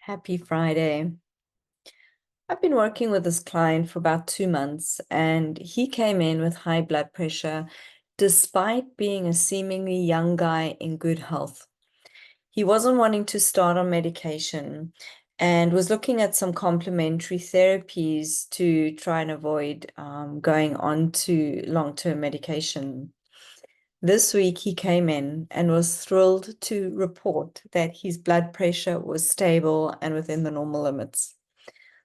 Happy Friday. I've been working with this client for about 2 months, and he came in with high blood pressure despite being a seemingly young guy in good health. He wasn't wanting to start on medication and was looking at some complementary therapies to try and avoid going on to long-term medication. This week, he came in and was thrilled to report that his blood pressure was stable and within the normal limits.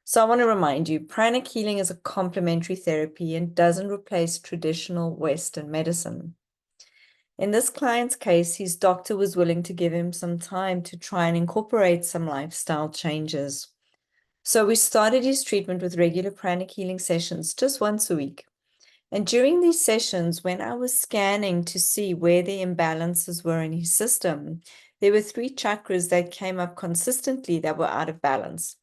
So I want to remind you, pranic healing is a complementary therapy and doesn't replace traditional Western medicine. In this client's case, his doctor was willing to give him some time to try and incorporate some lifestyle changes. So we started his treatment with regular pranic healing sessions just once a week. And during these sessions, when I was scanning to see where the imbalances were in his system, there were 3 chakras that came up consistently that were out of balance.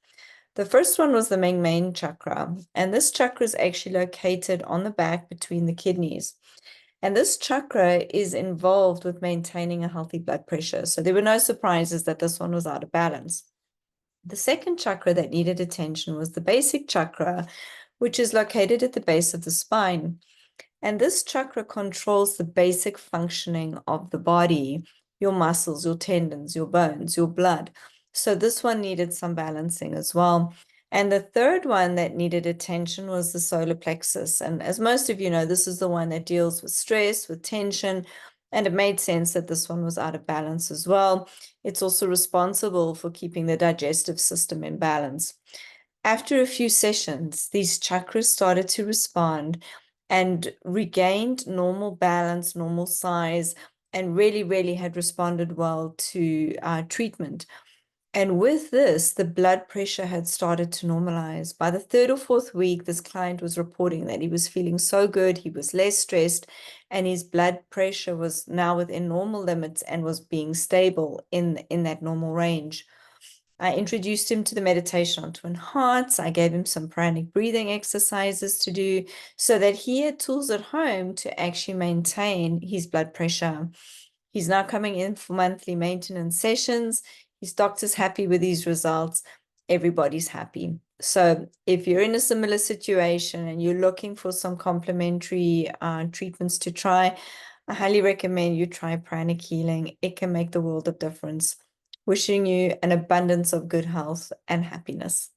The first one was the Meng Mein chakra, and this chakra is actually located on the back between the kidneys. And this chakra is involved with maintaining a healthy blood pressure. So there were no surprises that this one was out of balance. The second chakra that needed attention was the basic chakra, which is located at the base of the spine. And this chakra controls the basic functioning of the body, your muscles, your tendons, your bones, your blood. So this one needed some balancing as well. And the third one that needed attention was the solar plexus. And as most of you know, this is the one that deals with stress, with tension, and it made sense that this one was out of balance as well. It's also responsible for keeping the digestive system in balance. After a few sessions, these chakras started to respond and regained normal balance, normal size, and really had responded well to treatment. And with this, the blood pressure had started to normalize. By the 3rd or 4th week, this client was reporting that he was feeling so good, he was less stressed, and his blood pressure was now within normal limits and was being stable in that normal range. I introduced him to the meditation on Twin Hearts. I gave him some pranic breathing exercises to do so that he had tools at home to actually maintain his blood pressure. He's now coming in for monthly maintenance sessions. His doctor's happy with these results. Everybody's happy. So if you're in a similar situation and you're looking for some complementary treatments to try, I highly recommend you try pranic healing. It can make the world of difference. Wishing you an abundance of good health and happiness.